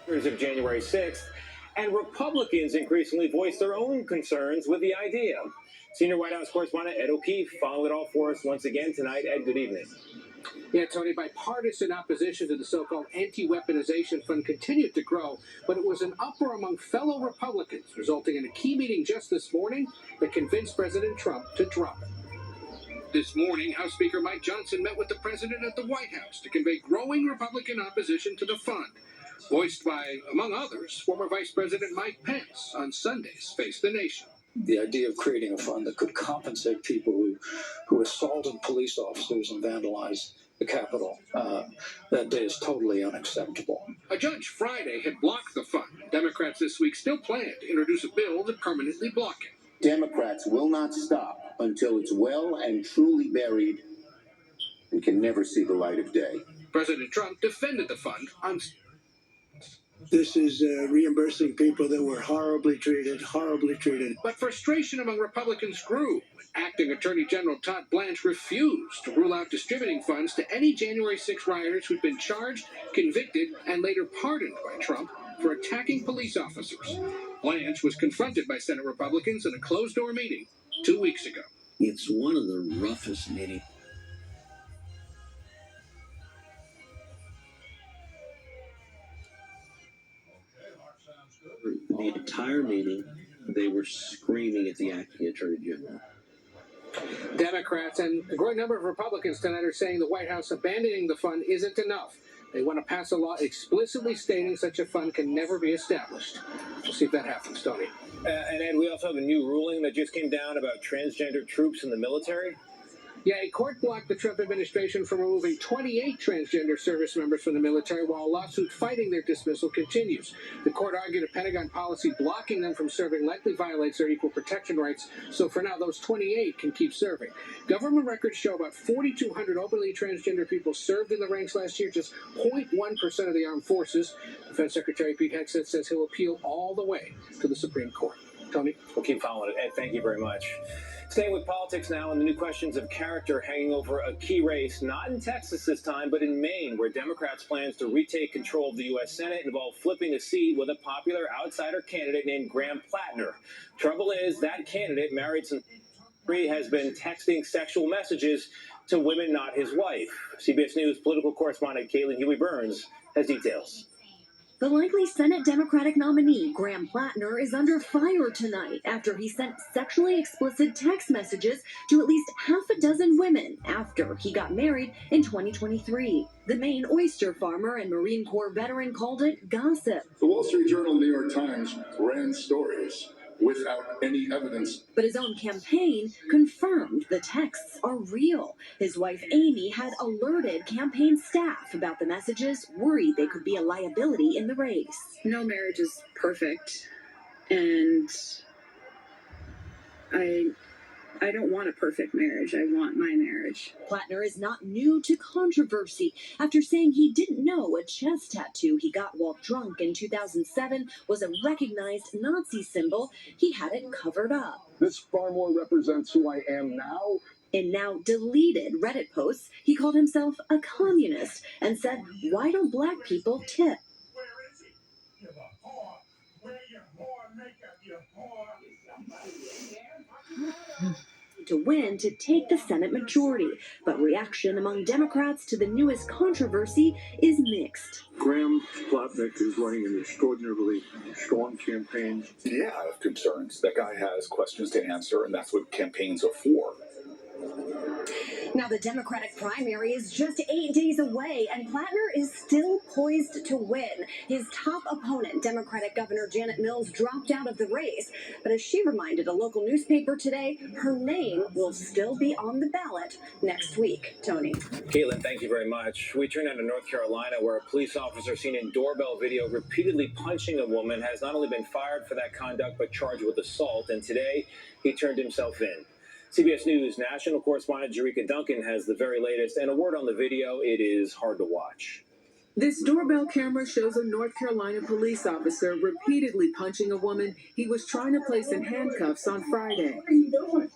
Of January 6th, and Republicans increasingly voiced their own concerns with the idea. Senior White House correspondent Ed O'Keefe followed it all for us once again tonight. Ed, good evening. Yeah, Tony, bipartisan opposition to the so-called anti-weaponization fund continued to grow, but it was an uproar among fellow Republicans, resulting in a key meeting just this morning that convinced President Trump to drop it. This morning, House Speaker Mike Johnson met with the president at the White House to convey growing Republican opposition to the fund, voiced by, among others, former Vice President Mike Pence on Sunday's Face the Nation. The idea of creating a fund that could compensate people who assaulted police officers and vandalized the Capitol, that day is totally unacceptable. A judge Friday had blocked the fund. Democrats this week still plan to introduce a bill to permanently block it. Democrats will not stop until it's well and truly buried and can never see the light of day. President Trump defended the fund on... This is reimbursing people that were horribly treated. But frustration among Republicans grew when Acting Attorney General Todd Blanche refused to rule out distributing funds to any January 6 rioters who'd been charged, convicted, and later pardoned by Trump for attacking police officers. Blanche was confronted by Senate Republicans in a closed-door meeting 2 weeks ago. It's one of the roughest meetings. The entire meeting, they were screaming at the acting attorney general. Democrats and a growing number of Republicans tonight are saying the White House abandoning the fund isn't enough. They want to pass a law explicitly stating such a fund can never be established. We'll see if that happens, Tony. And Ed, we also have a new ruling that just came down about transgender troops in the military. Yeah, a court blocked the Trump administration from removing 28 transgender service members from the military while a lawsuit fighting their dismissal continues. The court argued a Pentagon policy blocking them from serving likely violates their equal protection rights, so for now those 28 can keep serving. Government records show about 4,200 openly transgender people served in the ranks last year, just 0.1% of the armed forces. Defense Secretary Pete Hegseth says he'll appeal all the way to the Supreme Court. Tony? We'll keep following it. Ed, thank you very much. Staying with politics now and the new questions of character hanging over a key race, not in Texas this time, but in Maine, where Democrats' plans to retake control of the U.S. Senate involve flipping a seat with a popular outsider candidate named Graham Plattner. Trouble is, that candidate, married since has been texting sexual messages to women not his wife. CBS News political correspondent Caitlin Huey-Burns has details. The likely Senate Democratic nominee, Graham Plattner, is under fire tonight after he sent sexually explicit text messages to at least half a dozen women after he got married in 2023. The Maine oyster farmer and Marine Corps veteran called it gossip. The Wall Street Journal and New York Times ran stories without any evidence. But his own campaign confirmed the texts are real. His wife, Amy, had alerted campaign staff about the messages, worried they could be a liability in the race. No marriage is perfect, and I don't want a perfect marriage. I want my marriage. Plattner is not new to controversy after saying he didn't know a chest tattoo he got while drunk in 2007 was a recognized Nazi symbol. He had it covered up. This far more represents who I am now. In now deleted Reddit posts, he called himself a communist and said, "Why don't black people tip?" To win to take the Senate majority, but reaction among Democrats to the newest controversy is mixed. Graham Plattner is running an extraordinarily strong campaign. Yeah, I have concerns. That guy has questions to answer, and that's what campaigns are for. Now the Democratic primary is just 8 days away, and Plattner is still poised to win. His top opponent, Democratic Governor Janet Mills, dropped out of the race. But as she reminded a local newspaper today, her name will still be on the ballot next week. Tony. Caitlin, thank you very much. We turn now to North Carolina, where a police officer seen in doorbell video repeatedly punching a woman has not only been fired for that conduct, but charged with assault. And today, he turned himself in. CBS News national correspondent Jerika Duncan has the very latest, and a word on the video, it is hard to watch. This doorbell camera shows a North Carolina police officer repeatedly punching a woman he was trying to place in handcuffs on Friday. What are you doing?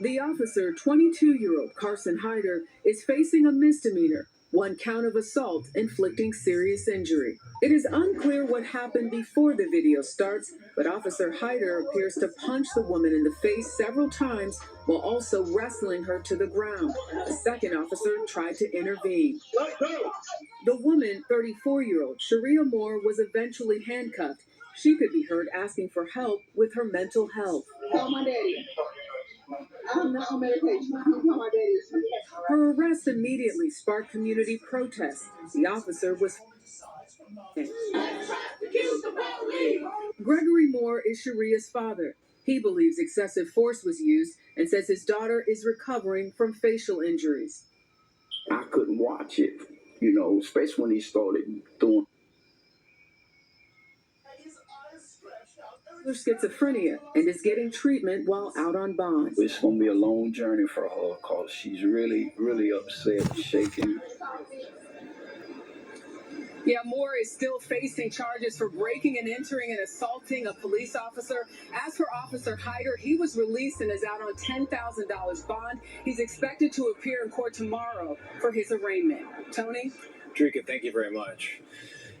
The officer, 22-year-old Carson Hyder, is facing a misdemeanor, one count of assault inflicting serious injury. It is unclear what happened before the video starts, but Officer Hyder appears to punch the woman in the face several times while also wrestling her to the ground. A second officer tried to intervene. The woman, 34-year-old Sharia Moore, was eventually handcuffed. She could be heard asking for help with her mental health. Call my daddy. I'm not on medication. Call my daddy. Her arrest immediately sparked community protests. The officer was... Gregory Moore is Sharia's father. He believes excessive force was used and says his daughter is recovering from facial injuries. I couldn't watch it, especially when he started doing schizophrenia and is getting treatment while out on bond. It's going to be a long journey for her because she's really, really upset, shaking. Yeah, Moore is still facing charges for breaking and entering and assaulting a police officer. As for Officer Hyder, he was released and is out on $10,000 bond. He's expected to appear in court tomorrow for his arraignment. Tony? Drika, thank you very much.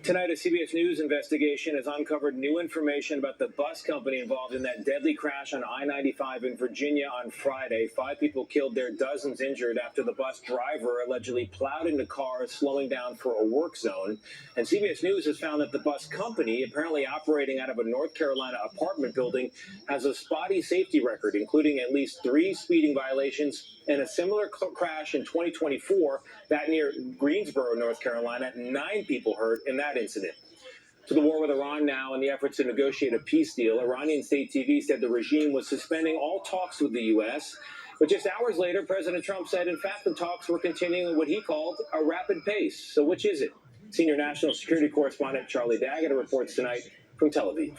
Tonight, a CBS News investigation has uncovered new information about the bus company involved in that deadly crash on I-95 in Virginia on Friday. 5 people killed there, dozens injured after the bus driver allegedly plowed into cars, slowing down for a work zone. And CBS News has found that the bus company, apparently operating out of a North Carolina apartment building, has a spotty safety record, including at least 3 speeding violations and a similar crash in 2024, that near Greensboro, North Carolina. 9 people hurt in that incident. To the war with Iran now and the efforts to negotiate a peace deal. Iranian state TV said the regime was suspending all talks with the U.S., but just hours later, President Trump said, in fact, the talks were continuing at what he called a rapid pace. So which is it? Senior national security correspondent Charlie Daggett reports tonight from Tel Aviv.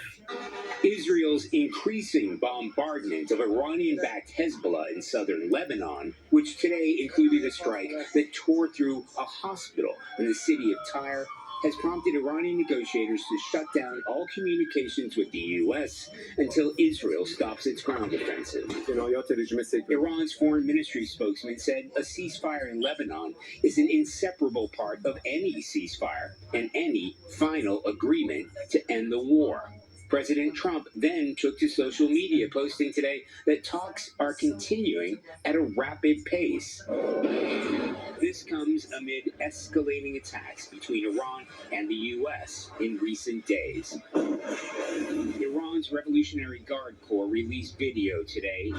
Israel's increasing bombardment of Iranian-backed Hezbollah in southern Lebanon, which today included a strike that tore through a hospital in the city of Tyre, has prompted Iranian negotiators to shut down all communications with the U.S. until Israel stops its ground offensive. Iran's foreign ministry spokesman said a ceasefire in Lebanon is an inseparable part of any ceasefire and any final agreement to end the war. President Trump then took to social media, posting today that talks are continuing at a rapid pace. This comes amid escalating attacks between Iran and the U.S. in recent days. Iran's Revolutionary Guard Corps released video today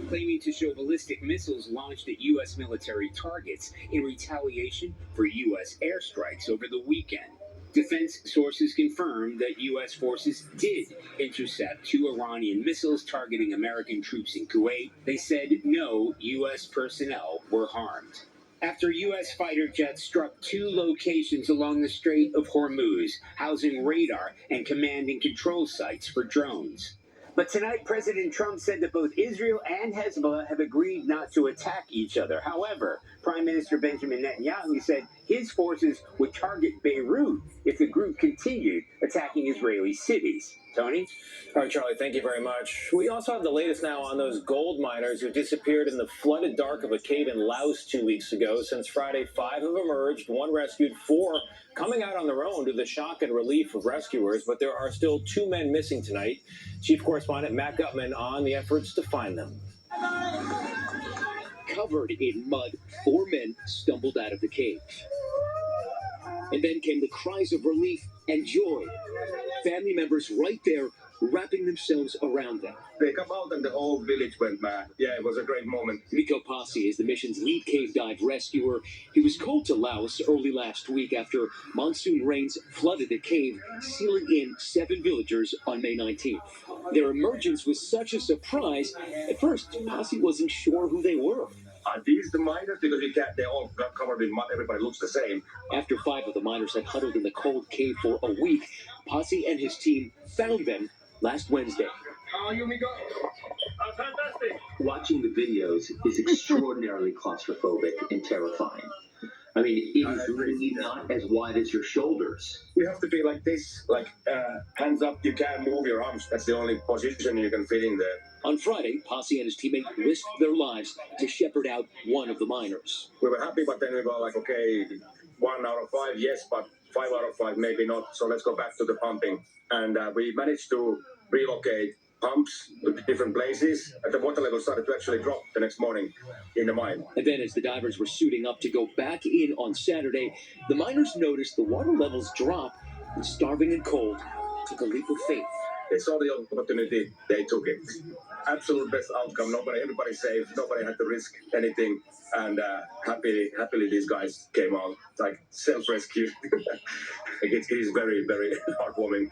claiming to show ballistic missiles launched at U.S. military targets in retaliation for U.S. airstrikes over the weekend. Defense sources confirmed that U.S. forces did intercept 2 Iranian missiles targeting American troops in Kuwait. They said no U.S. personnel were harmed. After U.S. fighter jets struck 2 locations along the Strait of Hormuz, housing radar and command and control sites for drones. But tonight, President Trump said that both Israel and Hezbollah have agreed not to attack each other. However, Prime Minister Benjamin Netanyahu said his forces would target Beirut if the group continued attacking Israeli cities. Tony? All right, Charlie, thank you very much. We also have the latest now on those gold miners who disappeared in the flooded dark of a cave in Laos 2 weeks ago. Since Friday, 5 have emerged, 1 rescued, 4 coming out on their own to the shock and relief of rescuers, but there are still 2 men missing tonight. Chief Correspondent Matt Gutman on the efforts to find them. Covered in mud, 4 men stumbled out of the cave. And then came the cries of relief and joy. Family members right there wrapping themselves around them. They come out and the whole village went mad. Yeah, it was a great moment. Miko Pasi is the mission's lead cave dive rescuer. He was called to Laos early last week after monsoon rains flooded the cave, sealing in 7 villagers on May 19th. Their emergence was such a surprise. At first, Pasi wasn't sure who they were. Are these the miners? Because they all got covered in mud. Everybody looks the same. After 5 of the miners had huddled in the cold cave for a week, Pasi and his team found them last Wednesday. How you me go? Fantastic. Watching the videos is extraordinarily claustrophobic and terrifying. I mean, it is really not as wide as your shoulders. We have to be like this, like hands up. You can't move your arms. That's the only position you can fit in there. On Friday, Posse and his teammate risked their lives to shepherd out one of the miners. We were happy, but then we were like, okay, 1 out of 5, yes, but 5 out of 5, maybe not. So let's go back to the pumping. And we managed to relocate pumps to different places, and the water level started to actually drop the next morning in the mine. And then as the divers were suiting up to go back in on Saturday, the miners noticed the water levels drop and, starving and cold, took a leap of faith. They saw the opportunity, they took it. Absolute best outcome. Everybody safe, nobody had to risk anything, and happily these guys came out like self-rescue. It is very, very heartwarming.